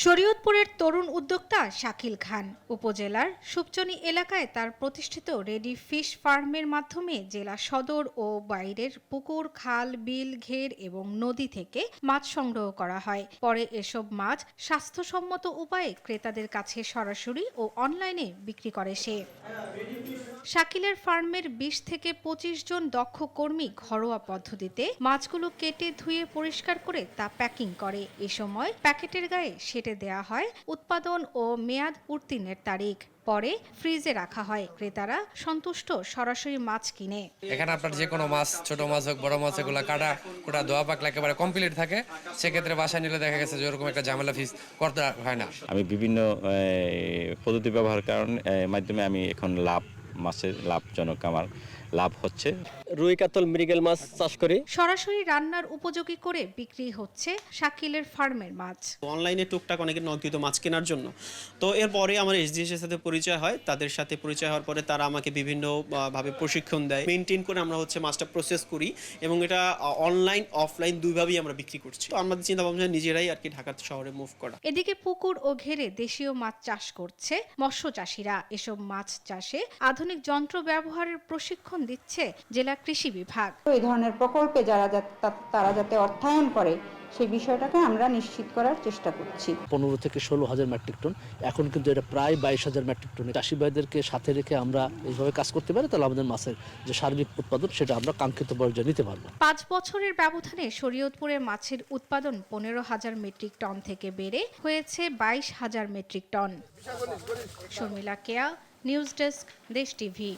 শরীয়তপুরের তরুণ উদ্যোক্তা শাকিল খান উপজেলার সুপচনি এলাকায় তার প্রতিষ্ঠিত রেডি ফিশ ফার্মের মাধ্যমে জেলা সদর ও বাইরের পুকুর, খাল, বিল, ঘের এবং নদী থেকে মাছ সংগ্রহ করা হয়। পরে এসব মাছ স্বাস্থ্যসম্মত উপায়ে ক্রেতাদের কাছে সরাসরি ও অনলাইনে বিক্রি করে সে। শাকিলের ফার্মের ২০ থেকে ২৫ জন দক্ষ কর্মী ঘরোয়া পদ্ধতিতে মাছগুলো কেটে ধুয়ে পরিষ্কার করে তা প্যাকিং করে। এ সময় প্যাকেটের গায়ে সেঁটে দেয়া হয় উৎপাদন ও মেয়াদ উত্তীর্ণের তারিখ। পরে ফ্রিজে রাখা হয়। ক্রেতারা সন্তুষ্ট সরাসরি মাছ কিনে। এখানে আপনার যে কোনো মাছ, ছোট মাছ হোক বড় মাছ, এগুলো কাটা কোটা ধোয়া পাকলা একেবারে কমপ্লিট থাকে। সেক্ষেত্রে বাসায় নিলে দেখা গেছে যে ওরকম একটা ঝামেলা ফিস করতে হয় না। আমি বিভিন্ন পদ্ধতি ব্যবহার মাধ্যমে আমি এখন মাছের লাভজনক আমার লাভ হচ্ছে। রুই, কাতল, মৃগেল মাছ চাষ করি। সরাসরি রান্নার উপযোগী করে বিক্রি হচ্ছে শাকিলের ফার্মের মাছ। অনলাইনে টুকটাক অনেকে নক দিত মাছ কেনার জন্য। তো এরপরে আমার এসডিএস এর সাথে পরিচয় হয়। তাদের সাথে পরিচয় হওয়ার পরে তারা আমাকে বিভিন্ন ভাবে প্রশিক্ষণ দেয়। মেইনটেইন করে আমরা মাছটা প্রসেস করি এবং এটা অনলাইন অফলাইন দুইভাবেই আমরা বিক্রি করছি। তো আমাদের চিন্তা ভাবনা নিজেরাই আর কি ঢাকা শহরে মুভ করা। এদিকে পুকুর ও ঘেরে দেশীয় মাছ চাষ করছে মৎস্য চাষিরা। এসব মাছ চাষে আধুনিক যন্ত্র ব্যবহারের প্রশিক্ষণ দিচ্ছে জেলা কৃষি বিভাগ। এই ধরনের প্রকল্পে তারা যাতে অর্থায়ন করে সেই বিষয়টাকে আমরা নিশ্চিত করার চেষ্টা করছি। 15 থেকে 16,000 মেট্রিক টন, এখন কিন্তু এটা প্রায় 22,000 মেট্রিক টন। চাষি ভাইদেরকে সাথে রেখে আমরা এইভাবে কাজ করতে পারি, তাহলে আমাদের মাছের যে সার্বিক উৎপাদন সেটা আমরা কাঙ্ক্ষিত পর্যায়ে নিতে পারবো। 5 বছরের ব্যবধানে শরীয়তপুরে মাছের উৎপাদন 15,000 মেট্রিক টন থেকে বেড়ে হয়েছে 22,000 মেট্রিক টন। শর্মিলা কেয়া, নিউজ ডেস্ক, দেশ টিভি।